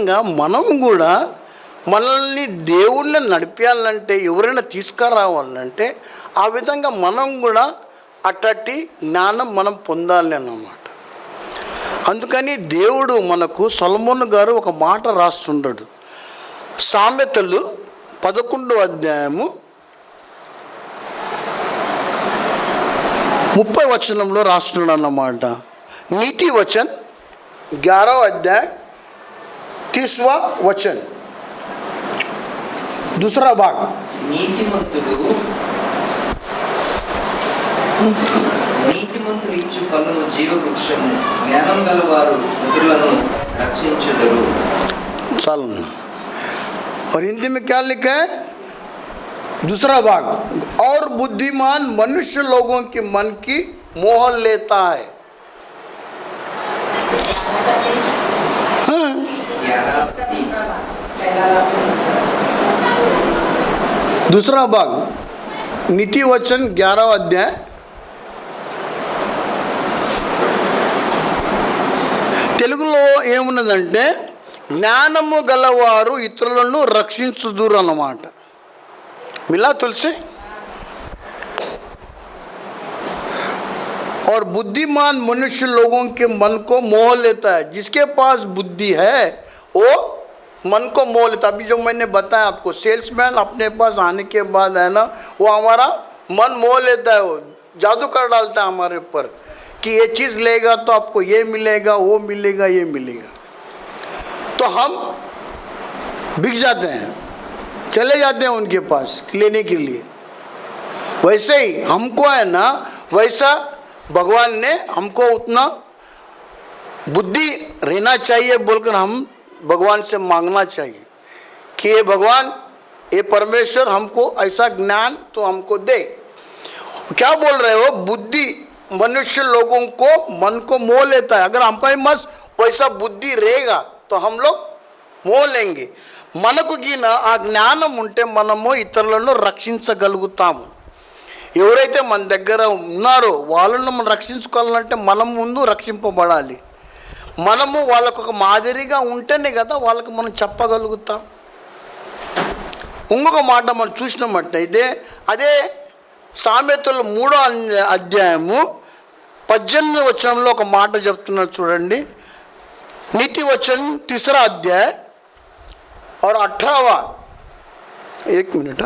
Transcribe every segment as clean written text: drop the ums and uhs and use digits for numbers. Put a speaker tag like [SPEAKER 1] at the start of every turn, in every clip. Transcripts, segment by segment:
[SPEAKER 1] విధంగా మనం కూడా మనల్ని దేవుళ్ళని నడిపించాలంటే, ఎవరైనా తీసుకురావాలంటే ఆ విధంగా మనం కూడా అట్టటి జ్ఞానం మనం పొందాలి అన్నమాట. అందుకని దేవుడు మనకు సొలొమోను గారు ఒక మాట రాస్తుంటాడు. సామెతలు 11వ అధ్యాయము 30వ వచనంలో రాస్తున్నాడు అన్నమాట. నీతి వచన్ 11వ అధ్యాయ 30वां वचन दूसरा भाग.
[SPEAKER 2] నీతిమంతుడు ఇచ్చు ఫలము జీవవృక్షము, జ్ఞానం గలవారు ఇతరులను రక్షించుదురు.
[SPEAKER 1] चल, और हिंदी में क्या लिखा है? दूसरा भाग, और बुद्धिमान मनुष्य लोगों के मन की मोह लेता है. हाँ, दूसरा भाग नीति वचन 11వ अध्याय తెలుగులో ఏమున్నదంటే, జ్ఞానము గలవారు ఇతరులను రక్షించుదురు అన్నమాట. మిలా తులసి. और बुद्धिमान मनुष्य लोगों के मन को मोह लेता है. जिसके पास बुद्धि है वो मन को मोह लेता. अभी जो मैंने बताया आपको, सेल्समैन अपने पास आने के बाद है ना, वो हमारा मन मोह लेता है, वो जादू कर डालता है हमारे ऊपर कि ये चीज़ लेगा तो आपको ये मिलेगा, वो मिलेगा, ये मिलेगा. तो हम बिक जाते हैं, चले जाते हैं उनके पास लेने के लिए. वैसे ही हमको है ना, वैसा भगवान ने हमको उतना बुद्धि रहना चाहिए बोलकर हम भगवान से मांगना चाहिए कि ये भगवान, ये परमेश्वर हमको ऐसा ज्ञान तो हमको दे. क्या बोल रहे हो? बुद्धि मनुष्य लोगों को मन को मोह लेता है. अगर हम पे मस्त वैसा बुद्धि रहेगा तो हम लोग मोह लेंगे. మనకు గిన ఆ జ్ఞానం ఉంటే మనము ఇతరులను రక్షించగలుగుతాము. ఎవరైతే మన దగ్గర ఉన్నారో వాళ్ళను మనం రక్షించుకోవాలంటే మనం ముందు రక్షింపబడాలి. మనము వాళ్ళకు ఒక మాదిరిగా ఉంటేనే కదా వాళ్ళకు మనం చెప్పగలుగుతాం. ఇంకొక మాట మనం చూసినట్టయితే అదే సామెతలు 3వ అధ్యాయము 18వ వచనంలో ఒక మాట చెప్తున్నారు చూడండి. नीति वचन 3रा अध्याय और 18वां. एक मिनट.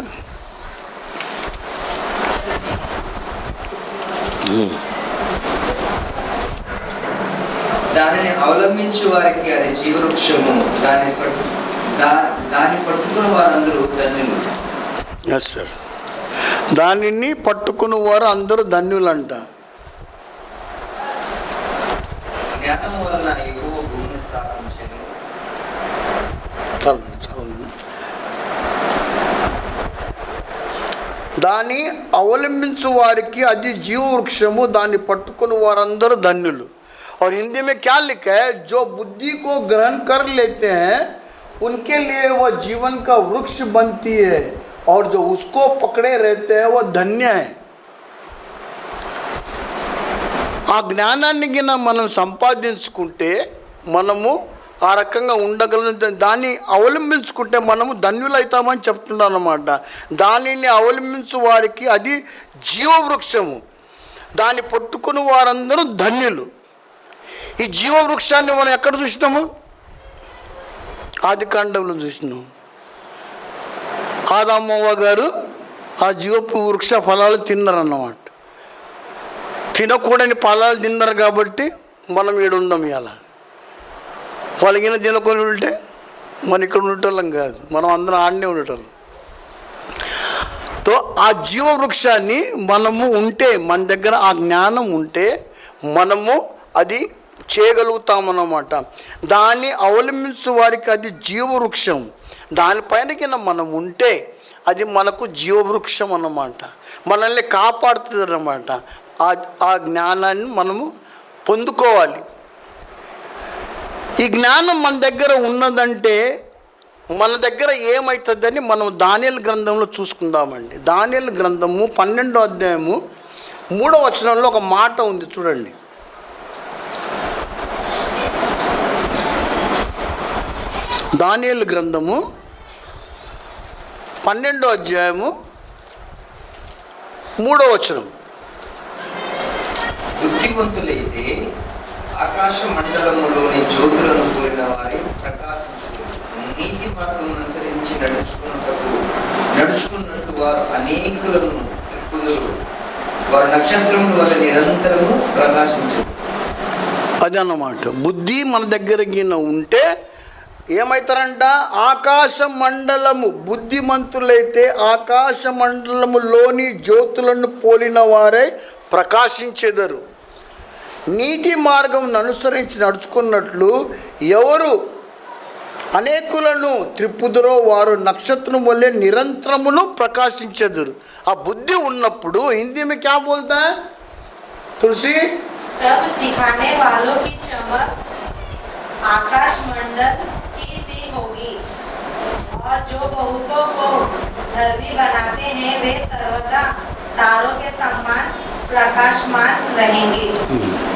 [SPEAKER 2] దానిని అవలంబించు వారికి అది జీవవృక్షము, దాని పట్టుకున్న వారందరూ ధన్యులు.
[SPEAKER 1] Yes sir. దానిని పట్టుకున్న వారు అందరూ ధన్యులంట.
[SPEAKER 2] జ్ఞానం వలన యెహోవా భూమిని స్థాపించెను.
[SPEAKER 1] దాన్ని అవలంబించు వారికి అది జీవవృక్షము, దాన్ని పట్టుకుని వారందరూ ధన్యులు. और हिंदी में क्या लिखा है? जो बुद्धि को ग्रहण कर लेते हैं उनके लिए वह जीवन का वृक्ष बनती है, और जो उसको पकड़े रहते हैं वह धन्य है. ఆ జ్ఞానాన్ని గిన మనం సంపాదించుకుంటే మనము ఆ రకంగా ఉండగలం. దాన్ని అవలంబించుకుంటే మనము ధన్యులవుతామని చెప్తున్నాను అన్నమాట. దానిని అవలంబించు వారికి అది జీవవృక్షము, దాన్ని పట్టుకుని వారందరూ ధన్యులు. ఈ జీవవృక్షాన్ని మనం ఎక్కడ చూసినాము? ఆదికాండంలో చూసినాము. ఆదామవ్వ గారు ఆ జీవపు వృక్ష ఫలాలు తిన్నారన్నమాట. తినకూడని ఫలాలు తిన్నారు కాబట్టి మనం ఈడ ఉందాం. ఇలా వాళ్ళకిన తినకొని ఉంటే మన ఇక్కడ ఉండేటోళ్ళం కాదు, మనం అందరం ఆడనే ఉండేటోళ్ళం. తో ఆ జీవవృక్షాన్ని మనము ఉంటే, మన దగ్గర ఆ జ్ఞానం ఉంటే మనము అది చేయగలుగుతామన్నమాట. దాన్ని అవలంబించు వారికి అది జీవవృక్షం. దానిపైన కింద మనం ఉంటే అది మనకు జీవవృక్షం అన్నమాట. మనల్ని కాపాడుతుంది అన్నమాట. ఆ జ్ఞానాన్ని మనము పొందుకోవాలి. ఈ జ్ఞానం మన దగ్గర ఉన్నదంటే మన దగ్గర ఏమవుతుందని మనం దానియేలు గ్రంథంలో చూసుకుందామండి. దానియేలు గ్రంథము 12వ అధ్యాయము 3వ వచనంలో ఒక మాట ఉంది చూడండి. దానియేలు గ్రంథము 12వ అధ్యాయము 3వ వచనం.
[SPEAKER 2] బుద్ధిమంతులైతే ఆకాశ మండలములోని జ్యోతులను కోరిన వారి ప్రకాశించును. నీతి మార్గం అనుసరించి నడుచుకున్నట్టు వారు అనేకులను త్రిప్పుదురు. వారు నక్షత్రముల వల్ల నిరంతరము ప్రకాశించు.
[SPEAKER 1] అదన్నమాట. బుద్ధి మన దగ్గరికి ఉంటే ఏమవుతారంట? ఆకాశ మండలము, బుద్ధిమంతులైతే ఆకాశ మండలములోని జ్యోతులను పోలిన వారే ప్రకాశించెదరు. నీతి మార్గం అనుసరించి నడుచుకున్నట్లు ఎవరు అనేకులను త్రిప్పుదురో వారు నక్షత్రం వల్లే నిరంతరమును ప్రకాశించెదరు. ఆ బుద్ధి ఉన్నప్పుడు హిందీ में क्या बोलता है तुलसी?
[SPEAKER 3] तब सिखाने वालों की चमक आकाश मंडल की सी होगी और जो बहुतों को धर्मी बनाते हैं वे सर्वदा तारों के समान प्रकाशमान रहेंगे.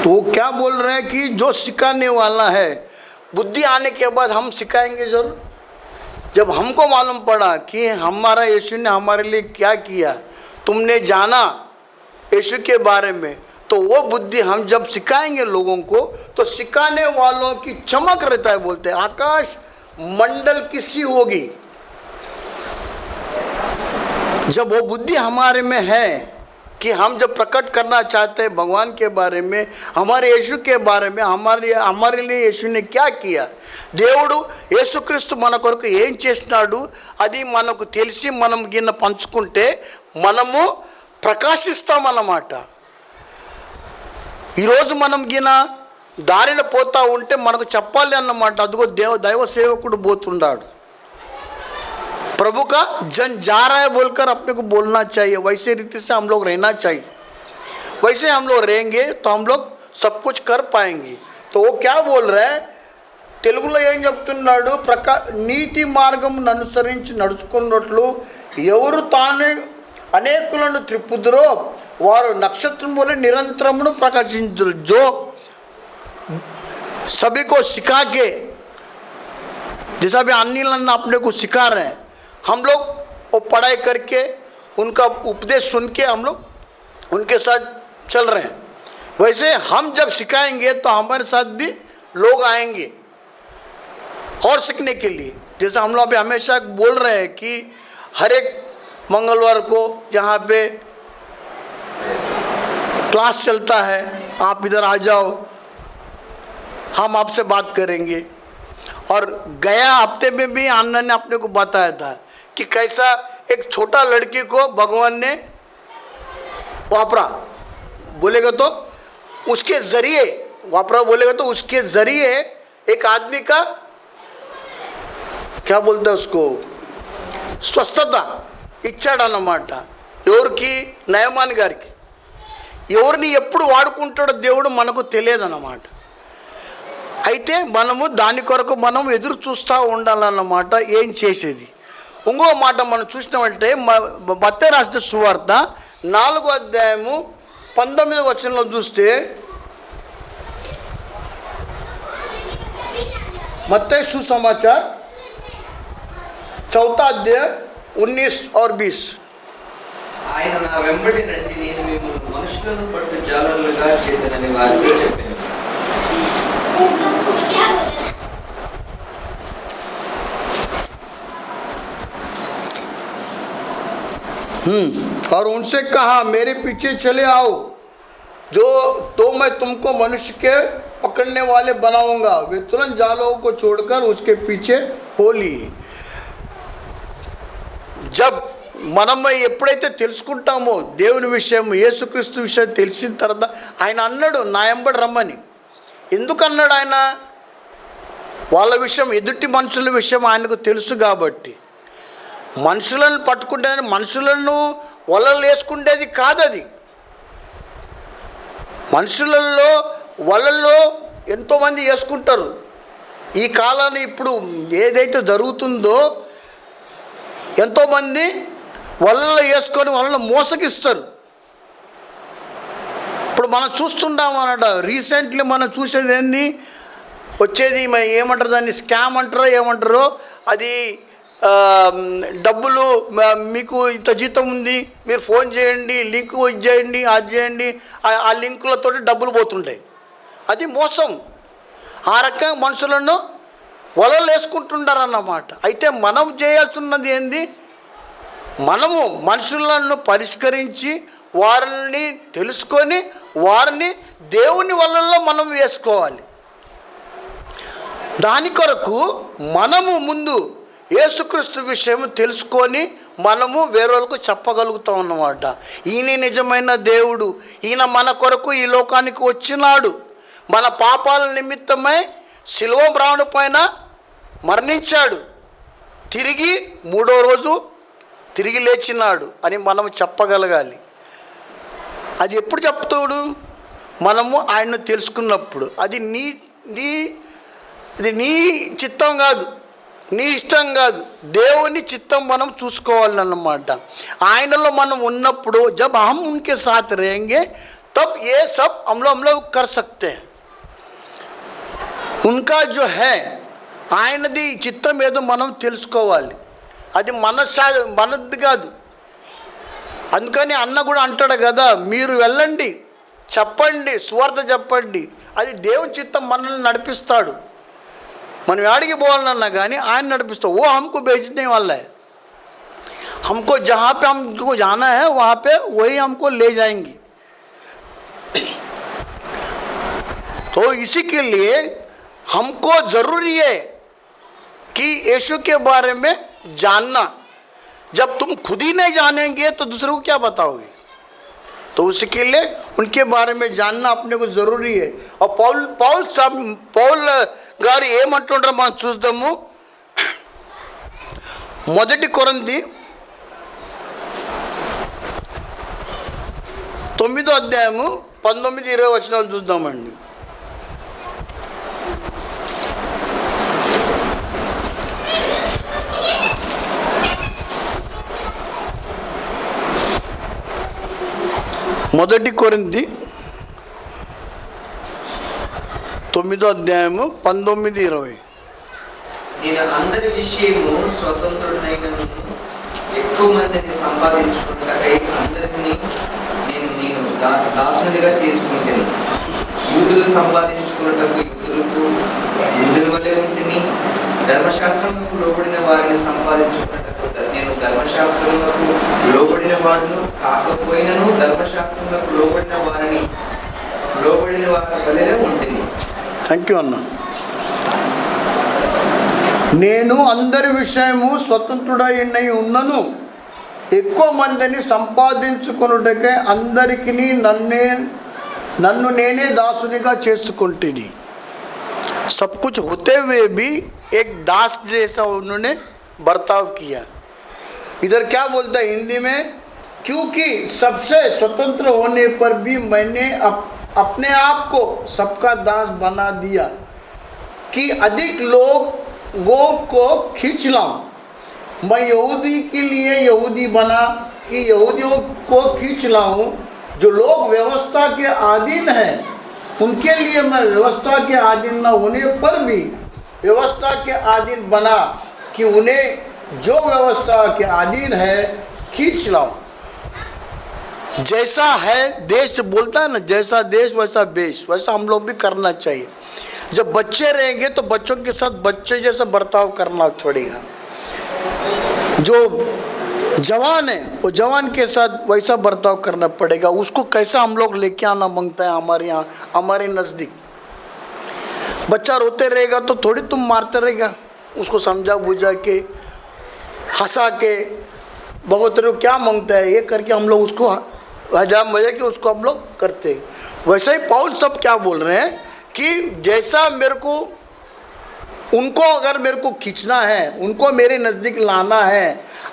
[SPEAKER 1] तो क्या बोल रहे हैं कि जो सिखाने वाला है, बुद्धि आने के बाद हम सिखाएंगे जरूर. जब हमको मालूम पड़ा कि हमारा यीशु ने हमारे लिए क्या किया, तुमने जाना यीशु के बारे में, तो वो बुद्धि हम जब सिखाएंगे लोगों को, तो सिखाने वालों की चमक रहता है. बोलते हैं आकाश मंडल किसी होगी. जब वो बुद्धि हमारे में है कि हम जब प्रकट करना चाहते हैं भगवान के बारे में, हमारे यीशु के बारे में, हमारे लिए यीशु ने क्या किया, దేవుడు యేసుక్రీస్తు మన కొరకు ఏం చేస్తున్నాడు, అది మనకు తెలిసి మనం గిన్న పంచుకుంటే మనము ప్రకాశిస్తామన్నమాట. ఈరోజు మనం గిన దారిన పోతా ఉంటే మనకు చెప్పాలి అన్నమాట. అదిగో దైవ సేవకుడు పోతున్నాడు, प्रभु का जन जा रहा है बोलकर अपने को बोलना चाहिए. वैसे रीति से हम लोग रहना चाहिए. वैसे हम लोग रहेंगे तो हम लोग सब कुछ कर पाएंगे. तो वो क्या बोल रहा है? తెలుగులో ఏం చెప్తున్నాడు? నీతి మార్గం అనుసరించి నడుచుకున్నట్లు ఎవరు తానే అనేకులను త్రిప్పుదురో వారు నక్షత్రం వలె నిరంతరమును ప్రకాశించుదురు. जो सभी को सिखा के, जैसा भी अनिल अन्ना अपने को सिखा रहे हैं, हम लोग वो पढ़ाई करके उनका उपदेश सुन के हम लोग उनके साथ चल रहे हैं. वैसे हम जब सिखाएंगे तो हमारे साथ भी लोग आएंगे और सीखने के लिए. जैसे हम लोग अभी हमेशा बोल रहे हैं कि हर एक मंगलवार को यहाँ पे क्लास चलता है, आप इधर आ जाओ, हम आपसे बात करेंगे. और गया हफ्ते में भी अन्ना ने अपने को बताया था कि कैसा एक छोटा लड़की को भगवान ने वापरा बोलेगा तो उसके ज़रिए, वापरा बोलेगा तो उसके ज़रिए एक आदमी का क्या बोलते हैं उसको, స్వస్థత ఇచ్చాడన్నమాట. ఎవరికి? నయమాన్ గారికి. ఎవరిని ఎప్పుడు వాడుకుంటాడో దేవుడు మనకు తెలియదన్నమాట. అయితే మనము దాని కొరకు మనం ఎదురు చూస్తూ ఉండాలన్నమాట. ఏం చేసేది? ఇంకో మాట మనం చూసినామంటే మత్తయి రాసిన సువార్త 4వ అధ్యాయము 19వ వచనంలో చూస్తే, मत्ती सुसमाचार 4th अध्याय 19 और 20.
[SPEAKER 2] ఆయన నా వెంబడి రండి, నేను మిమ్మల్ని మనుషులను పట్టు జాలరులుగా చేద్దానని వారితో చెప్పాను.
[SPEAKER 1] और उनसे कहा मेरे पीछे चले आओ, जो तो मैं तुमको मनुष्य के पकड़ने वाले बनाऊंगा. वे तुरंत जालों को छोड़कर उसके पीछे हो लिए. जब మనం ఎప్పుడైతే తెలుసుకుంటామో దేవుని విషయం, యేసుక్రీస్తు విషయం తెలిసిన తర్వాత ఆయన అన్నాడు నా వెంబడి రమ్మని. ఎందుకు అన్నాడు ఆయన? వాళ్ళ విషయం, ఎదుటి మనుషుల విషయం ఆయనకు తెలుసు కాబట్టి. మనుషులను పట్టుకుంటే మనుషులను వలలు వేసుకుండేది కాదు. అది మనుషులలో వలల్లో ఎంతోమంది వేసుకుంటారు. ఈ కాలాన్ని ఇప్పుడు ఏదైతే జరుగుతుందో ఎంతోమంది వలలు వేసుకొని వాళ్ళని మోసగిస్తారు. ఇప్పుడు మనం చూస్తుంటాం అన్నమాట. రీసెంట్లీ మనం చూసేది ఏంది, వచ్చేది ఏమంటారు దాన్ని, స్కామ్ అంటారో ఏమంటారో, అది డబ్బులు మీకు ఇంత జీతం ఉంది, మీరు ఫోన్ చేయండి, లింక్ చేయండి, అది చేయండి, ఆ లింకులతో డబ్బులు పోతుంటాయి. అది మోసం. ఆ రకంగా మనుషులను వలలు వేసుకుంటుంటారన్నమాట. అయితే మనం చేయాల్సిన్నది ఏంది, మనము మనుషులను పరిష్కరించి వారిని తెలుసుకొని వారిని దేవుని వలల్లో మనం వేసుకోవాలి. దాని కొరకు మనము ముందు యేసుక్రీస్తు విషయం తెలుసుకొని మనము వేరొకరికి చెప్పగలుగుతాం అన్నమాట. ఈయన నిజమైన దేవుడు, ఈయన మన కొరకు ఈ లోకానికి వచ్చినాడు, మన పాపాల నిమిత్తమై శిలువ మ్రాను పైన మరణించాడు, తిరిగి 3వ రోజు తిరిగి లేచినాడు అని మనం చెప్పగలగాలి. అది ఎప్పుడు చెప్తాడు, మనము ఆయన్ను తెలుసుకున్నప్పుడు. అది ఇది నీ చిత్తం కాదు, నీ ఇష్టం కాదు, దేవుని చిత్తం మనం చూసుకోవాలన్నమాట. ఆయనలో మనం ఉన్నప్పుడు జబ్ హమ్ ఉన్కే సాత్ रहेंगे तब ये सब हम लोग कर सकते हैं. उनका जो है ఆయనది చిత్తం ఏదో మనం తెలుసుకోవాలి. అది మనది కాదు. అందుకని అన్న కూడా అంటాడు కదా, మీరు వెళ్ళండి, చెప్పండి, సువార్త చెప్పండి. అది దేవుని చిత్తం మనల్ని నడిపిస్తాడు. మనం యాడికి పోవాలన్నా కానీ ఆయన నడిపిస్తాడు. वो हमको भेजने वाला है, हमको जहाँ पे हमको जाना है वहाँ पे वही हमको ले जाएंगे. तो इसी के लिए हमको ज़रूरी है कि यीशु के बारे में जानना. जब तुम खुद ही नहीं जानेंगे तो दूसरों को क्या बताओगे. तो उसके लिए उनके बारे में जानना अपने को ज़रूरी है. और पौल గారు ఏమంటుంటారో మనం చూద్దాము. 1 కొరింథీ 9వ అధ్యాయము 19-20 వచనాలు చూద్దామండి. మొదటి కొరింథీ 9వ అధ్యాయము 19-20.
[SPEAKER 2] నేను అందరి విషయము స్వతంత్రుడైనను ఎక్కువ మందిని సంపాదించుకున్నకై అందరినీ నేను దాసునిగా చేసుకుంటాను. యూదులు సంపాదించుకున్నటకు యూదులకు యూదుల వలె ఉంటుంది, ధర్మశాస్త్రములకు లోబడిన వారిని సంపాదించుకున్నటకు నేను ధర్మశాస్త్రములకు లోబడిన వాడును కాకపోయినను ధర్మశాస్త్రములకు లోబడిన వారి వలె ఉంటుంది.
[SPEAKER 1] థ్యాంక్ యూ అన్న. నేను అందరి విషయము స్వతంత్రుడై ఉన్నను, ఎక్కువ మందిని సంపాదించుకొనుటకై అందరికీ నన్ను నేనే దాసునిగా చేసుకుంటుని. सब कुछ होते हुए भी एक दास जैसा उन्होंने बर्ताव किया. इधर क्या बोलता है हिंदी में, क्योंकि सबसे स्वतंत्र होने पर भी मैंने अपने आप को सबका दास बना दिया कि अधिक लोगों को खींच लाऊं. मैं यहूदी के लिए यहूदी बना कि यहूदियों को खींच लाऊं. जो लोग व्यवस्था के अधीन हैं उनके लिए मैं व्यवस्था के अधीन न होने पर भी व्यवस्था के अधीन बना कि उन्हें जो व्यवस्था के अधीन है खींच लाऊं. जैसा है देश बोलता है ना, जैसा देश वैसा बेश, वैसा हम लोग भी करना चाहिए. जब बच्चे रहेंगे तो बच्चों के साथ बच्चे जैसा बर्ताव करना पड़ेगा. जो जवान है वो जवान के साथ वैसा बर्ताव करना पड़ेगा. उसको कैसा हम लोग लेके आना मांगता है हमारे यहाँ, हमारे नज़दीक. बच्चा रोते रहेगा तो थोड़ी तुम मारते रहेगा, उसको समझा बुझा के हंसा के बहुत तेरे को क्या मांगता है ये करके हम लोग उसको हजाम बजा के उसको हम लोग करते. वैसे ही पौल सब क्या बोल रहे हैं कि जैसा मेरे को उनको अगर मेरे को खींचना है, उनको मेरे नज़दीक लाना है,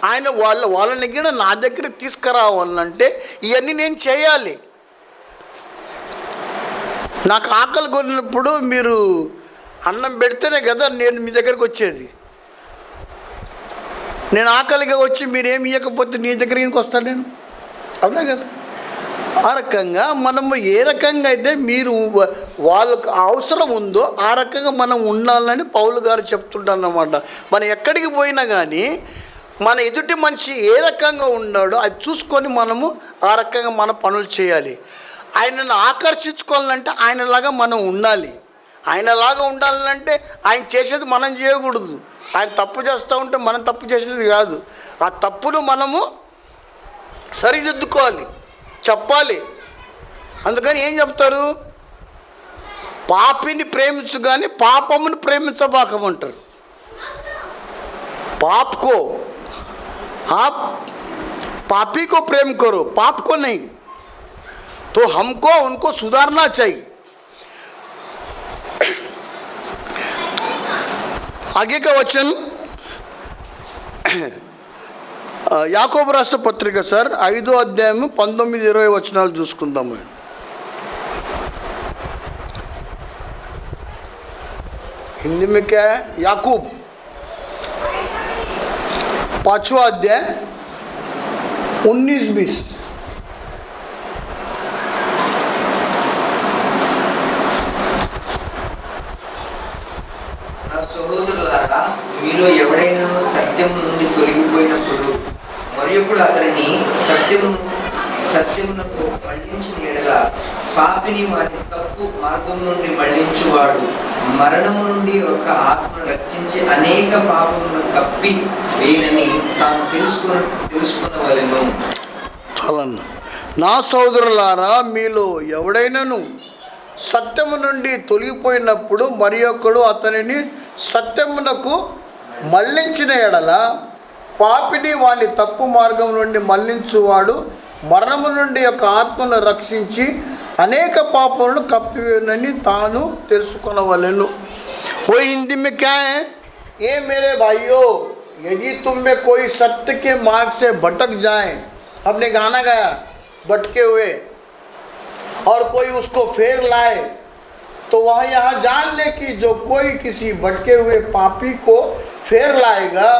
[SPEAKER 1] ఆయన వాళ్ళని కూడా నా దగ్గరికి తీసుకురావాలంటే ఇవన్నీ నేను చేయాలి. నాకు ఆకలి కొన్నప్పుడు మీరు అన్నం పెడితేనే కదా నేను మీ దగ్గరికి వచ్చేది. నేను ఆకలిగా వచ్చి మీరేమి ఇవ్వకపోతే నీ దగ్గరికి వస్తాను నేను, అవునా కదా. ఆ రకంగా మనము ఏ రకంగా అయితే మీరు వాళ్ళకు అవసరం ఉందో ఆ రకంగా మనం ఉండాలని పౌలు గారు చెప్తుంటారు అన్నమాట. మనం ఎక్కడికి పోయినా కానీ మన ఎదుటి మనిషి ఏ రకంగా ఉన్నాడో అది చూసుకొని మనము ఆ రకంగా మన పనులు చేయాలి. ఆయనను ఆకర్షించుకోవాలంటే ఆయనలాగా మనం ఉండాలి. ఆయనలాగా ఉండాలంటే ఆయన చేసేది మనం చేయకూడదు. ఆయన తప్పు చేస్తూ ఉంటే మనం తప్పు చేసేది కాదు. ఆ తప్పును మనము సరిదిద్దుకోవాలి, చెప్పాలి. అందుకని ఏం చెప్తారు, పాపిని ప్రేమించు కానీ పాపమును ప్రేమించబాకమంటారు. पाप को आप पापी को प्रेम करो, पाप को नहीं. तो हमको उनको सुधारना चाहिए. आगे का वचन యాకోబు రాష్ట్ర పత్రిక సార్ 5వ అధ్యాయం 19-20 వచనాలు చూసుకుందాము. हिंदी में क्या है, याकूब 5वां अध्याय 19-20.
[SPEAKER 2] సహోదరులారా, మీలో ఎవడైనా సత్యం నుండి తొలగిపోయినప్పుడు మరియొకడు అతనిని సత్యమునకు మళ్లించిన యెడల పాపిని వారి తప్పు మార్గం నుండి మళ్లించువాడు మరణము నుండి ఒక ఆత్మను రక్షించి అనేక పాపములను కప్పి వేయనని తాను తెలుసుకునవలెను.
[SPEAKER 1] చాలన్న. నా సోదరులారా, మీలో ఎవడైనాను సత్యము నుండి తొలగిపోయినప్పుడు మరి ఒకడు అతనిని సత్యమునకు మళ్లించిన ఎడల పాపిని వాని తప్పు మార్గం నుండి మళ్లించువాడు మరణము నుండి ఒక ఆత్మను రక్షించి అనేక పాపములను కప్పివేయనని తాను తెలుసుకొనవలెను. वो हिंदी में क्या है, ये मेरे भाइयों, यदि तुम में कोई सत्य के मार्ग से भटक जाए, हमने गाना गाया भटके हुए, और कोई उसको फेर लाए, तो वह यहाँ जान ले कि जो कोई किसी भटके हुए पापी को फेर लाएगा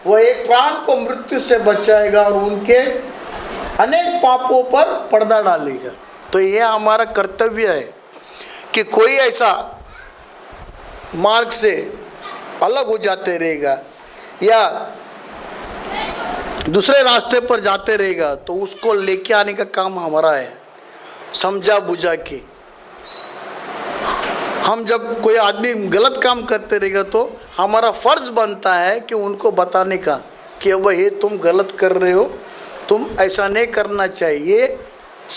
[SPEAKER 1] वह एक प्राण को मृत्यु से बचाएगा और उनके अनेक पापों पर पर्दा डालेगा. तो ये हमारा कर्तव्य है कि कोई ऐसा मार्ग से अलग हो जाते रहेगा या दूसरे रास्ते पर जाते रहेगा तो उसको लेके आने का काम हमारा है, समझा बुझा के. हम जब कोई आदमी गलत काम करते रहेगा तो हमारा फ़र्ज़ बनता है कि उनको बताने का कि अब ये तुम गलत कर रहे हो, तुम ऐसा नहीं करना चाहिए,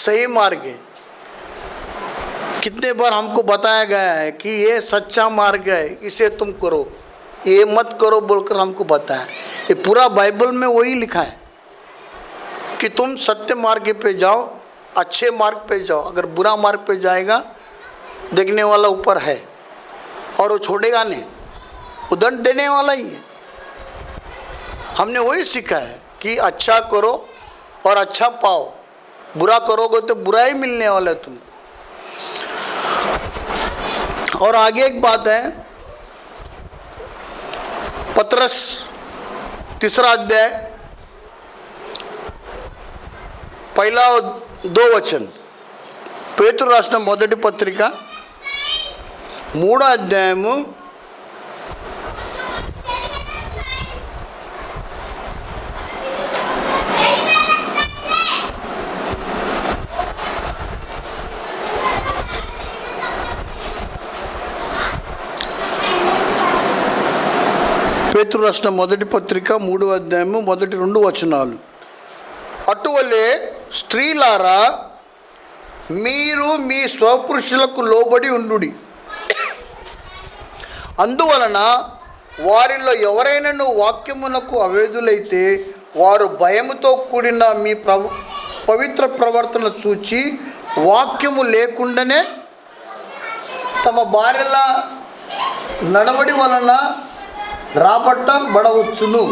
[SPEAKER 1] सही मार्ग है. कितने बार हमको बताया गया है कि ये सच्चा मार्ग है, इसे तुम करो, ये मत करो बोलकर हमको बताया. ये पूरा बाइबल में वही लिखा है कि तुम सत्य मार्ग पे जाओ, अच्छे मार्ग पे जाओ. अगर बुरा मार्ग पे जाएगा देखने वाला ऊपर है और वो छोड़ेगा नहीं, वो दंड देने वाला ही है. हमने वही सीखा है कि अच्छा करो और अच्छा पाओ, बुरा करोगे तो बुरा ही मिलने वाला है तुमको. और आगे एक बात है, पत्रस 3रा अध्याय 1-2 वचन. పేతురు రాసిన మొదటి పత్రిక 3వ అధ్యాయము 3వ అధ్యాయము మొదటి 2 వచనాలు. అటువలే స్త్రీలారా, మీరు మీ స్వపురుషులకు లోబడి ఉండుడి. అందువలన వారిలో ఎవరైనాను వాక్యమునకు అవేదులైతే వారు భయముతో కూడిన మీ పవిత్ర ప్రవర్తన చూచి వాక్యము లేకుండానే తమ భార్యల నడవడి వలన రాబట్టబడవచ్చును.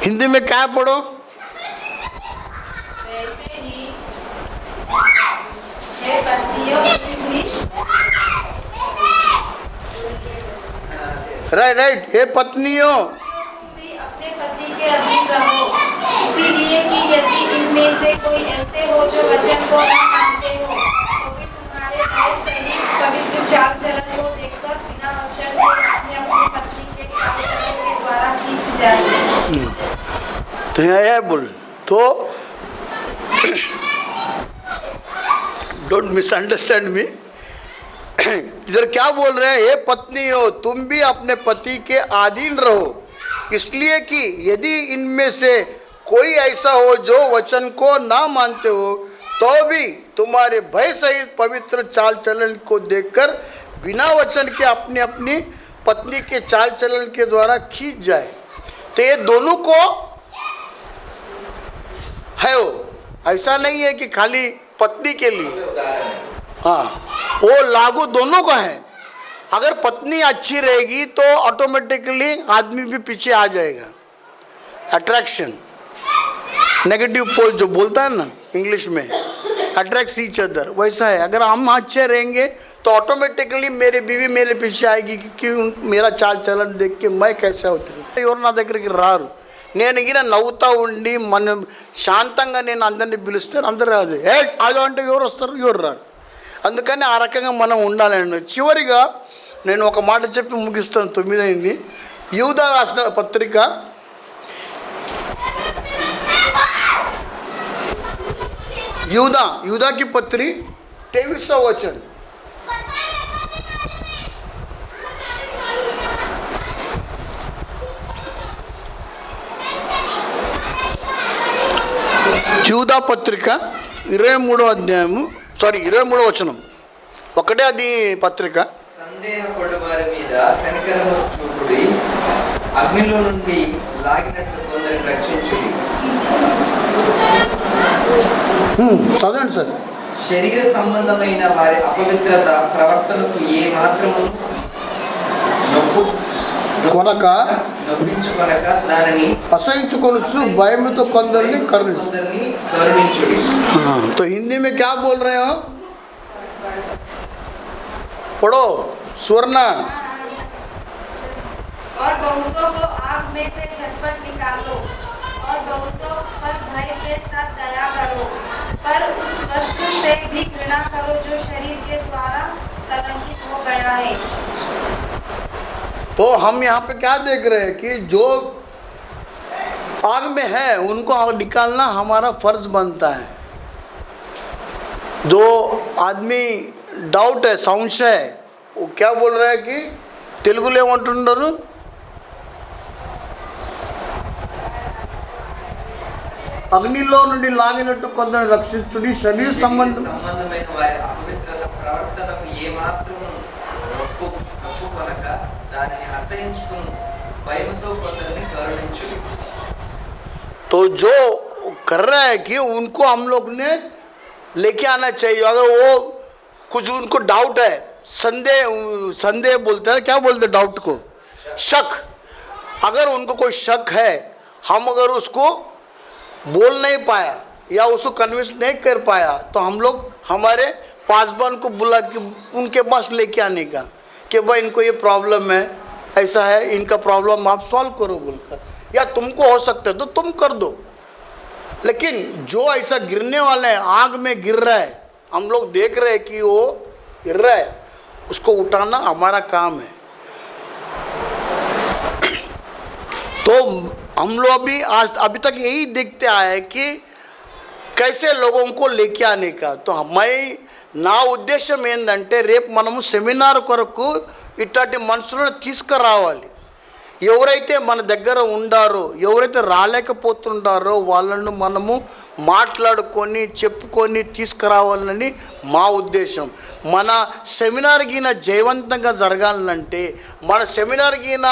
[SPEAKER 1] हिंदी में क्या पढ़ो,
[SPEAKER 3] वैसे ही हे पत्नियों भी
[SPEAKER 1] राइट हे पत्नियों
[SPEAKER 3] अपने पति के अधीन रहो, इसीलिए कि यदि इनमें से कोई ऐसे हो जो वचन को
[SPEAKER 1] तो है बोल तो डोंट मिसअंडरस्टैंड मी। इधर क्या बोल रहे हैं, हे पत्नी हो तुम भी अपने पति के अधीन रहो, इसलिए कि यदि इनमें से कोई ऐसा हो जो वचन को ना मानते हो तो भी तुम्हारे भय सहित पवित्र चाल चलन को देखकर बिना वचन के अपनी अपनी पत्नी के चाल चलन के द्वारा खींच जाए। तो ये दोनों को है, वो ऐसा नहीं है कि खाली पत्नी के लिए, हाँ वो लागू दोनों का है। अगर पत्नी अच्छी रहेगी तो ऑटोमेटिकली आदमी भी पीछे आ जाएगा। अट्रैक्शन, नेगेटिव पोल जो बोलता है ना इंग्लिश में, अट्रैक्ट ईच अदर, वैसा है। अगर हम अच्छे रहेंगे तो ऑटोमेटिकली मेरी बीवी मेरे पीछे आएगी क्योंकि मेरा चाल चलन देख के मैं कैसा होती ఎవరు నా దగ్గరికి రారు। నేను గిన నవ్వుతూ ఉండి శాంతంగా నేను అందరినీ పిలుస్తాను, అందరు రాదు, ఏ అది అంటే ఎవరు వస్తారు, ఎవరు రారు। అందుకని ఆ రకంగా మనం ఉండాలండి। చివరిగా నేను ఒక మాట చెప్పి ముగిస్తాను, 9 అయింది। యూదా రాసిన పత్రిక यूदा की पत्री 23वां वचन। యూదా పత్రిక 23వ అధ్యాయము 23వ వచనం ఒకటే అది పత్రిక।
[SPEAKER 2] సందేహపడు వారి మీద కనికరము చూపుడి, అగ్నిలో నుండి లాగినట్లు కొందరిని రక్షించుడి।
[SPEAKER 1] చదవండి సార్।
[SPEAKER 2] శరీర సంబంధమైన వారి అపవిత్రత ప్రవర్తనకు ఏ మాత్రము నొప్పించుకొనక దానిని
[SPEAKER 1] असहिंसुకొనుచు భయముతో కొందరిని
[SPEAKER 2] కరుణించుడి।
[SPEAKER 1] तो हिंदी में क्या बोल रहे हो, पढ़ो स्वर्णा।
[SPEAKER 3] और बहुतों को आग में से झटपट निकालो और बहुतों पर भय के साथ दया करो, पर उस वस्तु से भी घृणा करो जो शरीर के द्वारा कलंकित हो गया है।
[SPEAKER 1] तो हम यहाँ पे क्या देख रहे हैं कि जो आग में है उनको निकालना हमारा फर्ज बनता है। जो आदमी डाउट है, संशय है, वो क्या बोल रहा है कि తెలుగులో ఏమంటున్నారు, అగ్నిలో నుండి లాగినట్టు కొందరిని రక్షించుడి, శరీర
[SPEAKER 2] సంబంధమైన వారి అపవిత్రత ప్రవర్తనకు ఏ మాత్రము నొప్పుకొనక దానిని అసహించుకును భయముతో కొందరిని కరుణించుడి।
[SPEAKER 1] तो जो कर रहा है कि उनको हम लोग ने लेके आना चाहिए। अगर वो कुछ उनको डाउट है, संदेह बोलते हैं, क्या बोलते हैं डाउट को, शक। अगर उनको कोई शक है, हम अगर उसको बोल नहीं पाया या उसको कन्विंस नहीं कर पाया तो हम लोग हमारे पासवान को बुला के उनके पास लेके आने का कि भाई इनको ये प्रॉब्लम है, ऐसा है, इनका प्रॉब्लम आप सॉल्व करो बोलकर, या तुमको हो सकता है तो तुम कर दो। लेकिन जो ऐसा गिरने वाला है, आग में गिर रहा है, हम लोग देख रहे हैं कि वो गिर रहा है, उसको उठाना हमारा काम है। तो हम लोग भी आज अभी तक यही देखते आए हैं कि कैसे लोगों को लेके आने का। तो हमारी నా ఉద్దేశం ఏంటంటే రేపు మనము సెమినార్ కొరకు ఇట్లాంటి మనుషులను తీసుకురావాలి। ఎవరైతే మన దగ్గర ఉండారో, ఎవరైతే రాలేకపోతుండారో వాళ్ళను మనము మాట్లాడుకొని చెప్పుకొని తీసుకురావాలని మా ఉద్దేశం। మన సెమినార్ గిన జయవంతంగా జరగాలంటే, మన సెమినార్ గిన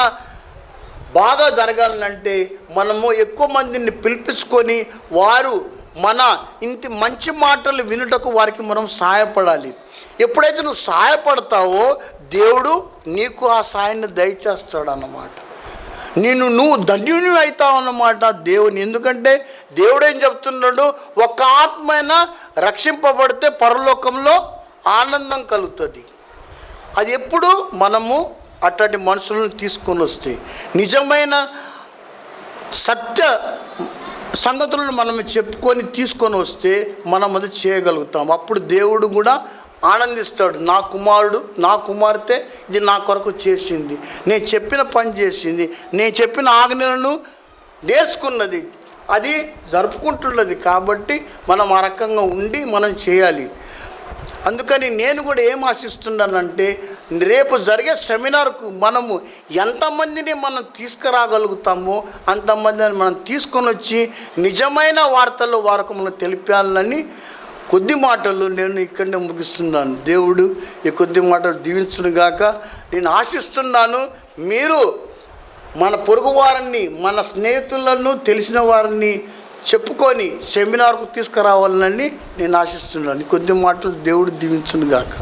[SPEAKER 1] బాగా జరగాలంటే మనము ఎక్కువ మందిని పిలిపించుకొని వారు మన ఇంటి మంచి మాటలు వినుటకు వారికి మనం సహాయపడాలి। ఎప్పుడైతే నువ్వు సహాయపడతావో దేవుడు నీకు ఆ సాయాన్ని దయచేస్తాడు అన్నమాట। నువ్వు ధన్యుని అవుతావు అన్నమాట దేవుని। ఎందుకంటే దేవుడు ఏం చెప్తున్నాడు, ఒక ఆత్మైనా రక్షింపబడితే పరలోకంలో ఆనందం కలుగుతుంది। అది ఎప్పుడు మనము అట్లాంటి మనుషులను తీసుకొని వస్తే, నిజమైన సత్య సంగతులను మనం చెప్పుకొని తీసుకొని వస్తే మనం అది చేయగలుగుతాం। అప్పుడు దేవుడు కూడా ఆనందిస్తాడు, నా కుమారుడు నా కుమార్తె ఇది నా కొరకు చేసింది, నేను చెప్పిన పని చేసింది, నేను చెప్పిన ఆజ్ఞలను నేర్చుకున్నది, అది జరుపుకుంటున్నది. కాబట్టి మనం ఆ రకంగా ఉండి మనం చేయాలి. అందుకని నేను కూడా ఏం ఆశిస్తున్నానంటే, రేపు జరిగే సెమినార్కు మనము ఎంతమందిని మనం తీసుకురాగలుగుతామో అంతమందిని మనం తీసుకొని వచ్చి నిజమైన వార్తలు వారికి మనం తెలిపాలని కొద్ది మాటలు నేను ఇక్కడనే ముగిస్తున్నాను. దేవుడు ఈ కొద్ది మాటలు దీవించును గాక. నేను ఆశిస్తున్నాను మీరు మన పొరుగు వారిని, మన స్నేహితులను, తెలిసిన వారిని చెప్పుకొని సెమినార్కు తీసుకురావాలని నేను ఆశిస్తున్నాను. కొద్ది మాటలు దేవుడు దీవించును గాక.